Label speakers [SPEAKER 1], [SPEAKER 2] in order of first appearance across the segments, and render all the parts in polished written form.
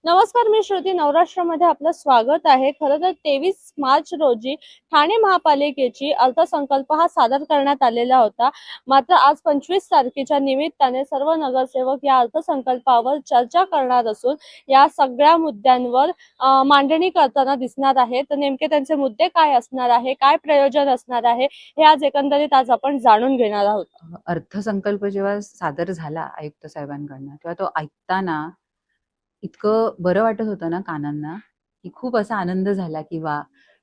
[SPEAKER 1] नमस्कार, मी श्रुती. नवराष्ट्रामध्ये आपलं स्वागत आहे. खरं तर 23 मार्च रोजी ठाणे महापालिकेची अर्थसंकल्प हा सादर करण्यात आलेला होता. मात्र आज 25 तारखेच्या निमित्ताने सर्व नगरसेवक या अर्थसंकल्पावर चर्चा करणार असून या सगळ्या मुद्द्यांवर मांडणी करताना दिसणार आहेत. तर नेमके त्यांचे मुद्दे काय असणार आहे, काय प्रयोजन असणार आहे, हे आज एकंदरीत आज आपण जाणून घेणार आहोत.
[SPEAKER 2] अर्थसंकल्प जेव्हा सादर झाला आयुक्त साहेबांकडनं तेव्हा तो ऐकताना इतकं बरं वाटत होतं ना कानांना, की खूप असा आनंद झाला की वा,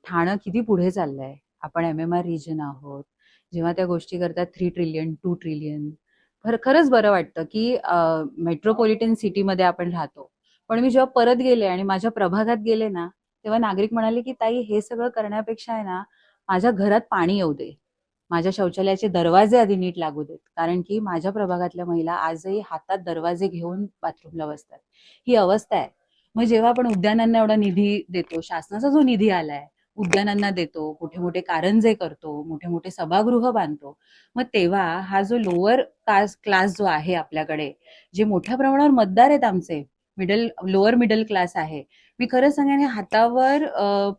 [SPEAKER 2] ठाणं किती पुढे चाललंय. आपण MMR रिजन आहोत. जेव्हा त्या गोष्टी करतात 3 ट्रिलियन 2 ट्रिलियन, खरंच बरं वाटतं की मेट्रोपॉलिटन सिटीमध्ये आपण राहतो. पण मी जेव्हा परत गेले आणि माझ्या प्रभागात गेले ना, तेव्हा नागरिक म्हणाले की ताई, हे सगळं करण्यापेक्षा आहे ना, माझ्या घरात पाणी येऊ दे, माझ्या शौचालयाचे दरवाजे आधी नीट लागू देत. कारण की माझ्या प्रभागातल्या महिला आजही हातात दरवाजे घेऊन बाथरूमला बसतात. ही अवस्था आहे. मग जेव्हा आपण उद्यानांना एवढा निधी देतो, शासनाचा जो निधी आलाय, उद्यानांना देतो, मोठे मोठे कारंजे करतो, मोठे मोठे सभागृह बांधतो, मग तेव्हा हा जो लोअर कास्ट क्लास जो आहे आपल्याकडे, जे मोठ्या प्रमाणावर मतदार आहेत आमचे, लोअर मिडल क्लास आहे. मी खरं सांगेन, हे हातावर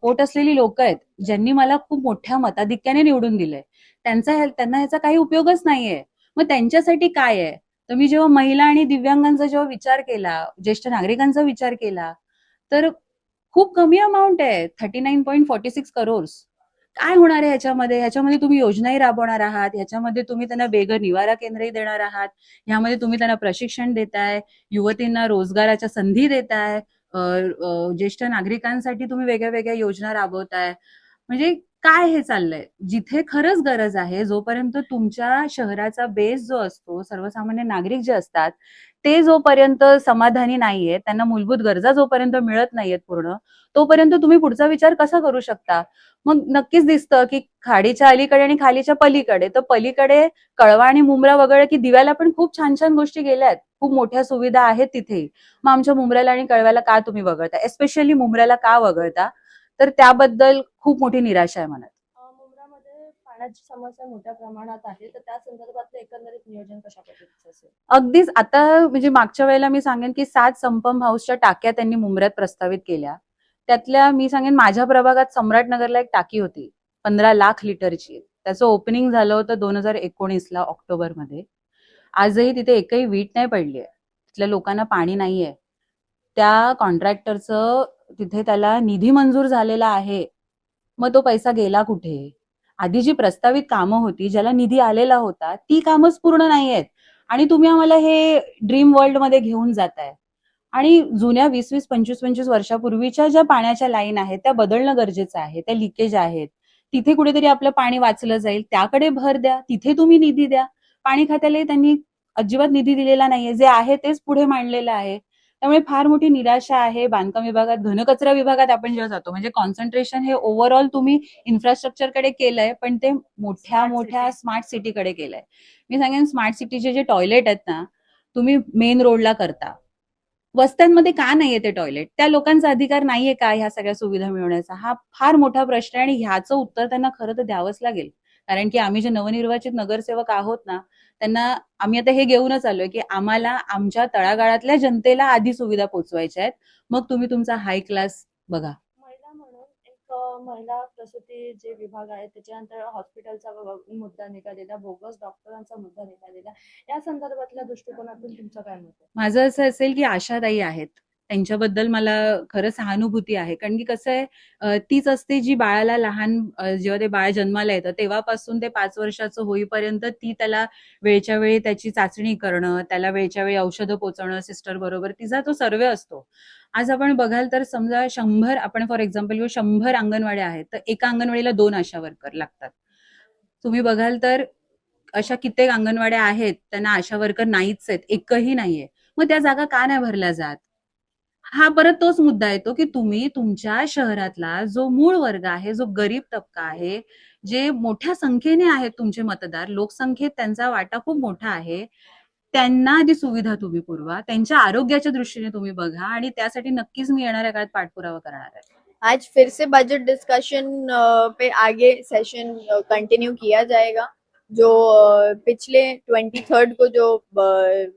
[SPEAKER 2] पोट असलेली लोक आहेत, ज्यांनी मला खूप मोठ्या मताधिक्याने निवडून दिलंय. त्यांना ह्याचा काही उपयोगच नाहीये. मग त्यांच्यासाठी काय आहे? तर मी जेव्हा महिला आणि दिव्यांगांचा जेव्हा विचार केला, ज्येष्ठ नागरिकांचा विचार केला, तर खूप कमी अमाऊंट आहे, 39.46 करोड. काय होणार आहे ह्याच्यामध्ये? ह्याच्यामध्ये तुम्ही योजनाही राबवणार आहात, ह्याच्यामध्ये तुम्ही त्यांना बेघर निवारा केंद्रही देणार आहात, ह्यामध्ये तुम्ही त्यांना प्रशिक्षण देताय, युवतींना रोजगाराच्या संधी देताय, ज्येष्ठ नागरिकांसाठी तुम्ही वेगळ्या वेगळ्या योजना राबवताय. म्हणजे काय हे चाललंय? जिथे खरंच गरज आहे, जोपर्यंत तुमच्या शहराचा बेस जो असतो, सर्वसामान्य नागरिक जे असतात, ते जोपर्यंत समाधानी नाहीये, त्यांना मूलभूत गरजा जोपर्यंत मिळत नाहीयेत पूर्ण, तोपर्यंत तुम्ही पुढचा विचार कसा करू शकता? मग नक्कीच दिसतं की खाडीच्या अलीकडे आणि खालीच्या पलीकडे, तर पलीकडे कळवा आणि मुंब्रा वगळलं की दिव्याला पण खूप छान छान गोष्टी गेल्यात, खूप मोठ्या सुविधा आहेत तिथे. मग आमच्या मुंब्र्याला आणि कळव्याला का तुम्ही वगळता? एस्पेशली मुंब्र्याला का वगळता? तर त्याबद्दल खूप मोठी निराशा आहे मनात.
[SPEAKER 1] मुंब्रामध्ये पाण्याची समस्या मोठ्या प्रमाणात आहे, तर त्या संदर्भातलं एकंदरीत नियोजन कशा पद्धतीचं असेल?
[SPEAKER 2] अगदीच. आता म्हणजे मागच्या वेळेला मी सांगेन की 7 संपम हाऊसच्या टाक्या त्यांनी मुंब्र्यात प्रस्तावित केल्या. त्यातल्या मी सांगेन, माझ्या प्रभागात सम्राटनगरला एक टाकी होती 15 लाख लिटरची. त्याचं ओपनिंग झालं होतं 2019ला ऑक्टोबरमध्ये. आजही तिथे एकही वीट नाही पडलीये. तिथल्या लोकांना पाणी नाहीये. त्या कॉन्ट्रॅक्टरचं तिथे त्याला निधी मंजूर झालेला आहे. मग तो पैसा गेला कुठे? आधी जी प्रस्तावित कामं होती, ज्याला निधी आलेला होता, ती कामच पूर्ण नाहीयेत. आणि तुम्ही आम्हाला हे ड्रीम वर्ल्डमध्ये घेऊन जाताय. आणि जुन्या 20-20, 25-25 वर्षापूर्वीच्या ज्या पाण्याच्या लाईन आहेत, त्या बदलणं गरजेचं आहे. त्या लिकेज आहेत. तिथे कुठेतरी आपलं पाणी वाचलं जाईल, त्याकडे भर द्या. तिथे तुम्ही निधी द्या. पाणी खात्यालाही त्यांनी अजिबात निधी दिलेला नाहीये. जे आहे तेच पुढे मांडलेलं आहे. त्यामुळे फार मोठी निराशा आहे. बांधकाम विभागात, घनकचरा विभागात आपण जेव्हा जातो, म्हणजे कॉन्सन्ट्रेशन हे ओव्हरऑल तुम्ही इन्फ्रास्ट्रक्चरकडे केलंय, पण ते मोठ्या मोठ्या स्मार्ट सिटीकडे केलंय. मी सांगेन, स्मार्ट सिटीचे जे टॉयलेट आहेत ना, तुम्ही मेन रोडला करता. वस्त्यांमध्ये का नाहीये ते टॉयलेट? त्या लोकांचा अधिकार नाहीये का ह्या सगळ्या सुविधा मिळवण्याचा? हा फार मोठा प्रश्न आहे आणि ह्याचं उत्तर त्यांना खरं तर द्यावंच लागेल. कारण की आम्ही जे नवनिर्वाचित नगरसेवक आहोत ना, त्यांना आम्ही आता हे घेऊनच आलोय की आम्हाला आमच्या तळागाळातल्या जनतेला आधी सुविधा पोहोचवायच्या आहेत. मग तुम्ही तुमचा हाय क्लास बघा.
[SPEAKER 1] महिला म्हणून एक महिला प्रसूती जे विभाग आहे, त्याच्यानंतर हॉस्पिटलचा मुद्दा निघालेला, बोगस डॉक्टरांचा मुद्दा निघालेला, या संदर्भातल्या दृष्टिकोनातून तुमचं काय मत आहे?
[SPEAKER 2] माझं असं असेल की आशाताई आहेत, त्यांच्याबद्दल मला खरं सहानुभूती आहे. कारण की कसं आहे, तीच असते जी बाळाला लहान, जेव्हा ते बाळ जन्माला येतं तेव्हापासून ते 5 वर्षाचं होईपर्यंत ती त्याला वेळच्या वेळी त्याची चाचणी करणं, त्याला वेळच्या वेळी औषधं पोचवणं सिस्टर बरोबर, तिचा तो सर्वे असतो. आज आपण बघाल तर समजा 100, आपण फॉर एक्झाम्पल 100 अंगणवाड्या आहेत, तर एका अंगणवाडीला 2 आशा वर्कर लागतात. तुम्ही बघाल तर अशा कित्येक अंगणवाड्या आहेत, त्यांना आशा वर्कर नाहीच आहेत, एकही नाहीये. मग त्या जागा का नाही भरल्या जात? हा परत तोच मुद्दा येतो की तुम्ही तुमच्या शहरातला जो मूळ वर्ग आहे, जो गरीब तबका आहे, जे मोठ्या संख्येने आहेत तुमचे मतदार, लोकसंख्येत त्यांचा वाटा खूप मोठा आहे, त्यांना आधी सुविधा तुम्ही पुरवा, त्यांच्या आरोग्याच्या दृष्टीने तुम्ही बघा, आणि त्यासाठी नक्कीच मी येणाऱ्या काळात पाठपुरावा करणार आहे.
[SPEAKER 3] आज फिर से बजट डिस्कशन पे आगे सेशन कंटिन्यू किया जाएगा। जो पिछले 23rd को जो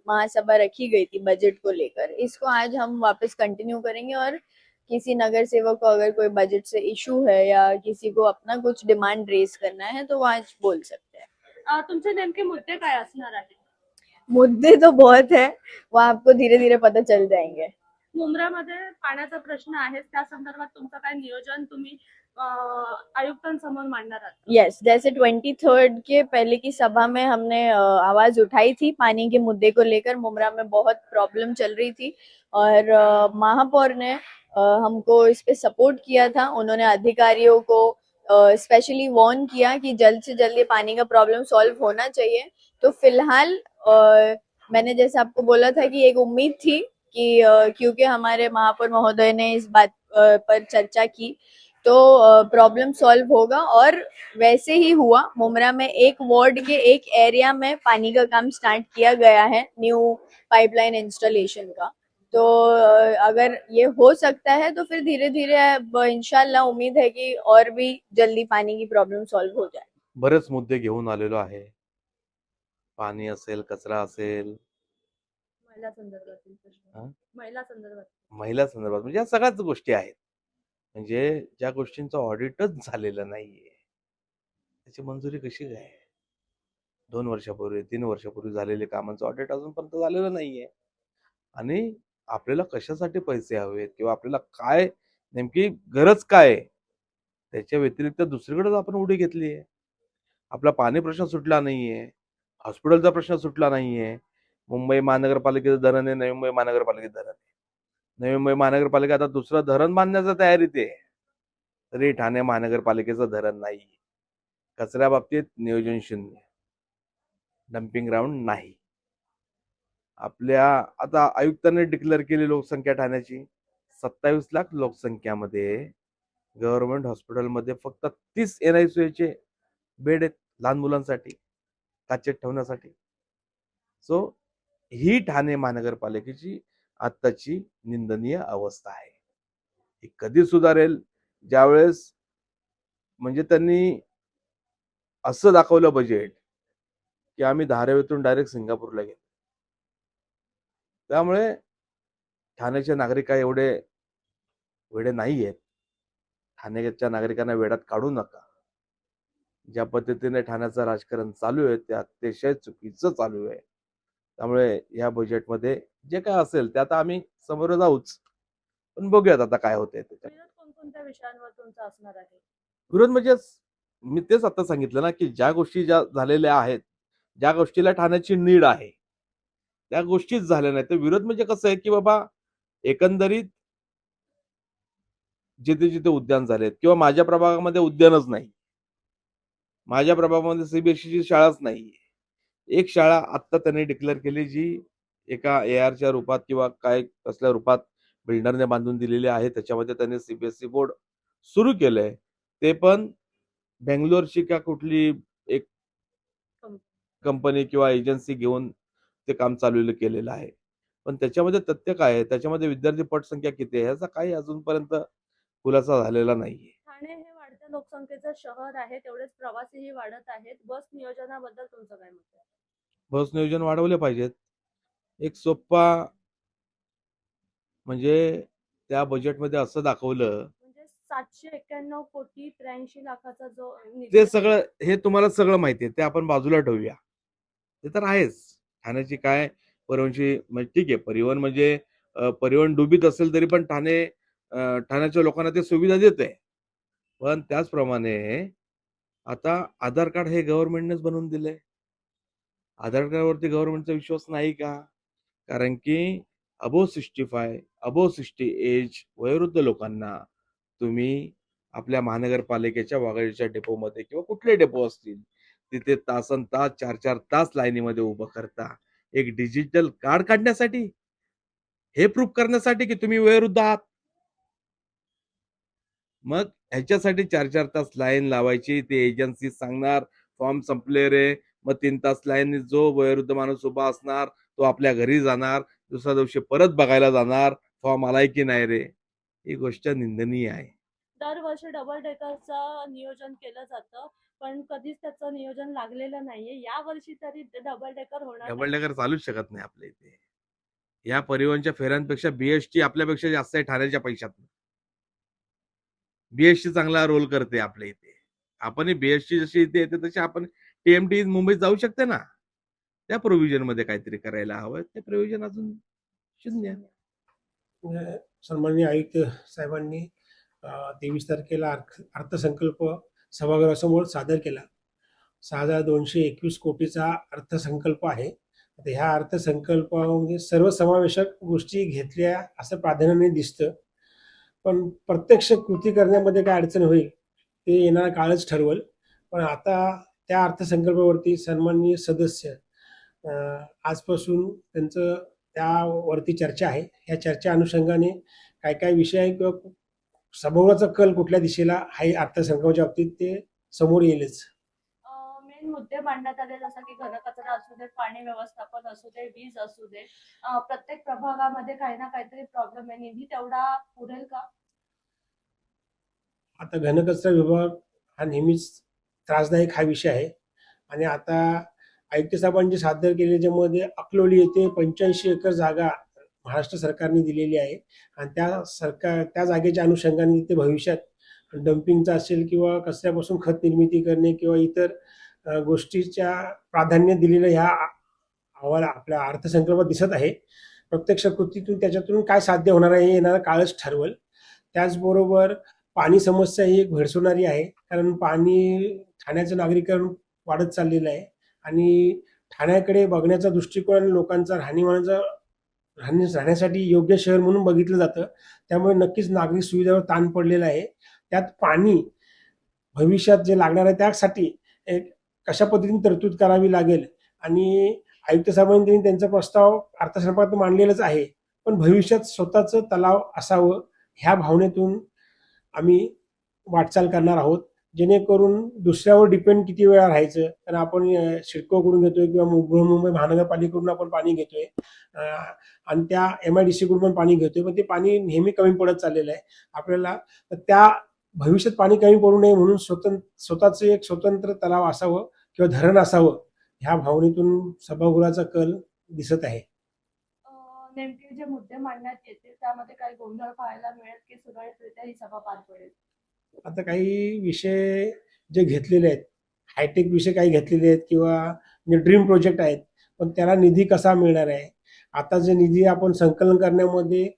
[SPEAKER 3] महासभा रखी गई थी बजट को लेकर, इसको आज हम वापस कंटिन्यू करेंगे। और किसी नगर सेवक को अगर कोई बजट से इशू है या किसी को अपना कुछ डिमांड रेज करना है तो वो आज बोल सकते हैं।
[SPEAKER 1] तुमचे नेमके मुद्दे काय असणार आहेत?
[SPEAKER 3] मुद्दे तो बहुत है, वो आपको धीरे धीरे पता चल जाएंगे।
[SPEAKER 1] मुंब्रामध्ये पाण्याचा प्रश्न आहे, त्या संदर्भात तुमचं काय नियोजन तुम्ही आयुक्तांसमोर मांडणार आहात?
[SPEAKER 3] यस, जैसे 23rd के पहले की सभा में हमने आवाज उठाई थी पानी के मुद्दे को लेकर। मुमरा में बहुत प्रॉब्लम चल रही थी और महापौर ने हमको इस पे सपोर्ट किया था। उन्होंने अधिकारियों को स्पेशली वार्न किया कि जल्द से जल्द ये पानी का प्रॉब्लम सॉल्व होना चाहिए। तो फिलहाल मैंने जैसे आपको बोला था कि एक उम्मीद थी कि क्योंकि हमारे महापौर महोदय ने इस बात पर चर्चा की तो प्रॉब्लम सॉल्व होगा, और वैसे ही हुआ। मुमरा में एक वार्ड के एक एरिया में पानी का काम स्टार्ट किया गया है, न्यू पाइपलाइन इंस्टॉलेशन का। तो अगर ये हो सकता है तो फिर धीरे धीरे अब इंशाल्लाह उम्मीद है कि और भी जल्दी पानी की प्रॉब्लम सॉल्व हो जाए।
[SPEAKER 4] बरेच मुद्दे घेऊन आलेलो आहे. पाणी असेल, कचरा असेल,
[SPEAKER 1] महिला संदर्भातील प्रश्न,
[SPEAKER 4] हा?
[SPEAKER 1] महिला संदर्भात
[SPEAKER 4] महिला संदर्भात म्हणजे या सगळ्याच गोष्टी आहेत. म्हणजे ज्या गोष्टींचं ऑडिटच झालेलं नाहीये त्याची मंजुरी कशी काय? 2 वर्षापूर्वी 3 वर्षापूर्वी झालेले कामांचं ऑडिट अजूनपर्यंत झालेलं नाहीये. आणि आपल्याला कशासाठी पैसे हवेत किंवा आपल्याला काय नेमकी गरज काय आहे, त्याच्या व्यतिरिक्त दुसरीकडेच आपण उडी घेतली आहे. आपला पाणी प्रश्न सुटला नाहीये, हॉस्पिटलचा प्रश्न सुटला नाहीये. मुंबई महानगरपालिकेचं धरण आहे, नवी मुंबई महानगरपालिकेचं धरण आहे. नवी मुंबई महानगरपालिका आता दुसरं धरण बांधण्याच्या तयारीत आहे, तरी ठाणे महानगरपालिकेचं धरण नाही. कचऱ्या बाबतीत नियोजन शून्य, डम्पिंग ग्राउंड नाही. आपल्या आता आयुक्तांनी डिक्लेअर केली लोकसंख्या ठाण्याची 27 लाख लोकसंख्यामध्ये गव्हर्नमेंट हॉस्पिटलमध्ये फक्त 30 NICU बेड आहेत लहान मुलांसाठी काचेत ठेवण्यासाठी. सो ही ठाणे महानगरपालिकेची आत्ताची निंदनीय अवस्था आहे. ही कधी सुधारेल? ज्यावेळेस म्हणजे त्यांनी असं दाखवलं बजेट की आम्ही धारावीतून डायरेक्ट सिंगापूरला गेलो. त्यामुळे ठाण्याचे नागरिक काय एवढे वेडे नाही आहेत. ठाण्याच्या नागरिकांना वेडात काढू नका. ज्या पद्धतीने ठाण्याचं राजकारण चालू आहे ते अतिशय चुकीचं चालू आहे. त्यामुळे या बजेटमध्ये जे काय असेल ते आता आम्ही समोर जाऊच, पण बघूयात आता काय होतंय त्याच्यात.
[SPEAKER 1] विरोध कोणकोणत्या विषयांवर तुमचा असणार आहे?
[SPEAKER 4] विरोध म्हणजे मी तेच आता सांगितलं ना की ज्या गोष्टी ज्या झालेल्या आहेत, ज्या गोष्टीला ठाण्याची नीड आहे त्या गोष्टीच झाल्या नाही. तर विरोध म्हणजे कसं आहे की बाबा एकंदरीत जिथे जिथे उद्यान झालेत किंवा माझ्या प्रभागामध्ये उद्यानच नाही, माझ्या प्रभागामध्ये सीबीएसईची शाळाच नाही. एक शाळा आत्ता त्यांनी डिक्लेअर केली जी एका ARच्या रूपात किंवा काय कसल्या रूपात बिल्डरने बांधून दिलेली आहे, त्याच्यामध्ये त्यांनी सीबीएसई बोर्ड सुरू केलंय. ते पण बेंगलोरची का कुठली एक कंपनी किंवा एजन्सी घेऊन ते काम चालू केलेलं आहे. पण त्याच्यामध्ये तथ्य काय आहे, त्याच्यामध्ये विद्यार्थी पटसंख्या किती आहे ह्याचा काही अजूनपर्यंत खुलासा झालेला नाहीये.
[SPEAKER 1] ठाणे हे वाढत्या लोकसंख्येचं शहर आहे, तेवढेच प्रवासीही वाढत आहेत. बस नियोजनाबद्दल तुमचं काय मत आहे?
[SPEAKER 4] बस नियोजन वाढवले पाहिजेत. एक सोप्पा म्हणजे त्या बजेटमध्ये असं दाखवलं,
[SPEAKER 1] म्हणजे 791 कोटी 83 लाखाचा जो निधी
[SPEAKER 4] ते
[SPEAKER 1] आहे,
[SPEAKER 4] सगळं हे तुम्हाला सगळं माहिती आहे, ते आपण बाजूला ठेवूया. ते तर आहेच. ठाण्याची काय परिवहनची म्हणजे ठीक आहे, परिवहन म्हणजे परिवहन डुबीत असेल तरी पण ठाण्याच्या लोकांना ते सुविधा देते. पण त्याचप्रमाणे आता आधार कार्ड हे गव्हर्नमेंटनेच बनवून दिलंय. आधार कार्डवरती गव्हर्नमेंटचा विश्वास नाही का? कारण की अबोव 65, अबोव 60 एज वयोवृद्ध लोकांना तुम्ही आपल्या महानगरपालिकेच्या वाघाडीच्या डेपोमध्ये किंवा कुठले डेपो असतील तिथे तासनतास 4-4 तास लाईनीमध्ये उभं करता. एक डिजिटल कार्ड काढण्यासाठी, हे प्रूफ करण्यासाठी की तुम्ही वयोवृद्ध आहात. मग ह्याच्यासाठी 4-4 तास लाईन लावायची. ते एजन्सी सांगणार फॉर्म संपले रे. मग 3 तास लाईन जो वयोवृद्ध माणूस उभा असणार तो आपल्या घरी जाणार, दुसऱ्या दिवशी परत बघायला जाणार फॉर्म आलाय की नाही रे. ही गोष्ट निंदनीय आहे.
[SPEAKER 1] दरवर्षी डबल डेकरचं नियोजन केलं जातं, पण कधीच त्याचं नियोजन लागलेलं नाहीये. या वर्षी तरी डबल डेकर होणार
[SPEAKER 4] डबल
[SPEAKER 1] आहे.
[SPEAKER 4] डेकर चालूच शकत नाही आपल्या इथे. या परिवहनच्या फेऱ्यांपेक्षा बीएसटी आपल्यापेक्षा जास्त आहे ठाण्याच्या पैशात. बीएसटी चांगला रोल करते आपल्या इथे. आपणही बीएसटी जशी इथे येते तशी आपण टीएमटी मुंबईत जाऊ शकते ना. त्या प्रोव्हिजन मध्ये काहीतरी करायला हवं. ते प्रोव्हिजन अजून शून्य.
[SPEAKER 5] सन्माननीय आयुक्त साहेबांनी 23 तारखेला अर्थसंकल्प सभागृहासमोर सादर केला. 6,221 कोटीचा अर्थसंकल्प आहे. आता ह्या अर्थसंकल्पामध्ये सर्वसमावेशक गोष्टी घेतल्या असं प्राधान्याने दिसतं, पण प्रत्यक्ष कृती करण्यामध्ये काय अडचण होईल ते येणारा काळच ठरवल. पण आता त्या अर्थसंकल्पावरती सन्माननीय सदस्य आजपासून त्यांचं त्यावरती चर्चा आहे. या चर्चा अनुषंगाने काय काय विषय आहे किंवा सभागृहाचा कल कुठल्या दिशेला आहे अर्थसंकल्पाच्या बाबतीत ते समोर येईलच.
[SPEAKER 1] मेन मुद्दे मांडण्यात आले, जसं की घनकचरा असू दे, पाणी व्यवस्थापन असू दे, वीज असू दे. प्रत्येक प्रभागामध्ये काही ना काहीतरी प्रॉब्लेम आहे. निधी तेवढा पुरेल का?
[SPEAKER 5] आता घनकचरा विभाग हा नेहमीच त्रासदायक हा विषय आहे आणि आता आयुक्त साहेबांनी सादर केले ज्यामध्ये अकलोली येथे 85 एकर जागा महाराष्ट्र सरकारने दिलेली आहे आणि त्या जागेच्या अनुषंगाने तिथे भविष्यात डम्पिंगचा असेल किंवा कचऱ्यापासून खत निर्मिती करणे किंवा इतर गोष्टीच्या प्राधान्य दिलेलं ह्या अहवाल आपल्या अर्थसंकल्पात दिसत आहे. प्रत्यक्ष कृतीतून त्याच्यातून काय साध्य होणार आहे हे येणारा काळच ठरवल. त्याचबरोबर पाणी समस्या ही एक भेडसावणारी आहे, कारण पाणी ठाण्याचं नागरीकरण वाढत चाललेलं आहे आणि ठाण्याकडे बघण्याचा दृष्टिकोन आणि लोकांचा राहण्यासाठी योग्य शहर म्हणून बघितलं जातं. त्यामुळे नक्कीच नागरिक सुविधावर ताण पडलेला आहे. त्यात पाणी भविष्यात जे लागणार आहे त्यासाठी एक कशा पद्धतीने तरतूद करावी लागेल आणि आयुक्त साहेबांनी त्यांचा प्रस्ताव अर्थसंकल्पात मांडलेलाच आहे, पण भविष्यात स्वतःचं तलाव असावं ह्या भावनेतून आम्ही वाटचाल करणार आहोत, जेणेकरून दुसऱ्यावर डिपेंड किती वेळा राहायचं. कारण आपण सिडकोकडून घेतोय किंवा मुंबई महानगरपालिकेकडून आपण पाणी घेतोय आणि त्या MIDC कडून पण पाणी घेतोय, पण ते पाणी नेहमी कमी पडत चाललेलं आहे. आपल्याला त्या भविष्यात पाणी कमी पडू नये म्हणून स्वतःचं एक स्वतंत्र तलाव असावं किंवा धरण असावं ह्या भावनेतून सभागृहाचा कल दिसत आहे.
[SPEAKER 1] नेमके जे मुद्दे मांडण्यात येतील त्यामध्ये काही गोंधळ पाहायला मिळेल की सुरळीतरित्या ही सभा पार पडेल?
[SPEAKER 5] आता काही विषय जे घेतलेले आहेत, हायटेक विषय काही घेतलेले आहेत किंवा ड्रीम प्रोजेक्ट आहेत, पण त्याला निधी कसा मिळणार आहे. आता जे निधी आपण संकलन करण्यामध्ये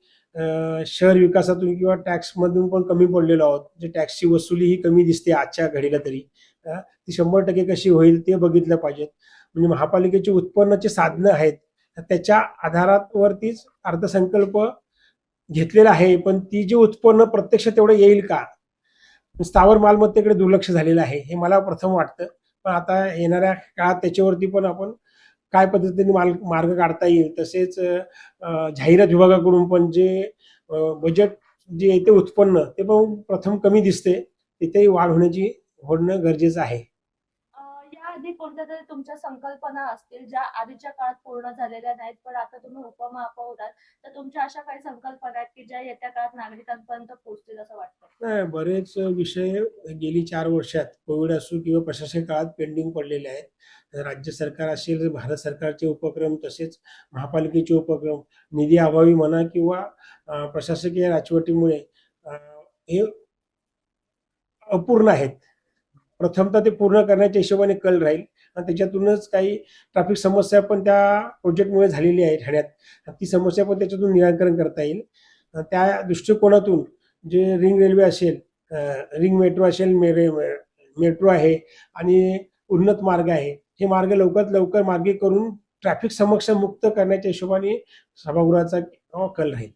[SPEAKER 5] शहर विकासातून किंवा टॅक्समधून पण कमी पडलेलो आहोत. जे टॅक्सची वसुली ही कमी दिसते आजच्या घडीला तरी, ती 100% कशी होईल ते बघितलं पाहिजेत. म्हणजे महापालिकेची उत्पन्नाची साधनं आहेत, त्याच्या आधारावरतीच अर्थसंकल्प घेतलेला आहे, पण ती जे उत्पन्न प्रत्यक्ष तेवढं येईल का, स्थावर मालमत्तेकडे दुर्लक्ष झालेलं आहे हे मला प्रथम वाटतं. पण आता येणाऱ्या काळात त्याच्यावरती पण आपण काय पद्धतीने मार्ग काढता येईल. तसेच जाहिरात विभागाकडून पण जे बजेट जे येते उत्पन्न ते पण प्रथम कमी दिसते, तिथेही वाढ होणं गरजेचं आहे.
[SPEAKER 1] याआधी कोणत्या तरी तुमच्या संकल्पना असतील ज्या आधीच्या काळात पूर्ण झालेल्या नाहीत, पण आता तुम्ही उपमहापौर होतात, तर तुमच्या अशा काही संकल्पना आहेत की ज्या येत्या काळात नागरिकांपर्यंत पोहोचतील असं वाटतं?
[SPEAKER 5] नाही, बरेच विषय गेली 4 वर्षात कोविड असो किंवा प्रशासकीय काळात पेंडिंग पडलेले आहेत. राज्य सरकार असेल, भारत सरकारचे उपक्रम, तसेच महापालिकेचे उपक्रम निधी अभावी म्हणा किंवा प्रशासकीय राजवटीमुळे हे अपूर्ण आहेत. प्रथमतः ते पूर्ण करण्याच्या हिशोबाने कल राहील आणि त्याच्यातूनच काही ट्रॅफिक समस्या पण त्या प्रोजेक्टमुळे झालेली आहे ठाण्यात. ती समस्या पण त्याच्यातून निराकरण करता येईल. त्या दृष्टिकोनातून जे रिंग रेल्वे असेल, रिंग मेट्रो असेल, मेट्रो आहे आणि उन्नत मार्ग आहे, हे मार्ग लवकरात लवकर मार्गी करून ट्रॅफिक समस्या मुक्त करण्याच्या हिशोबाने सभागृहाचा कल राहील.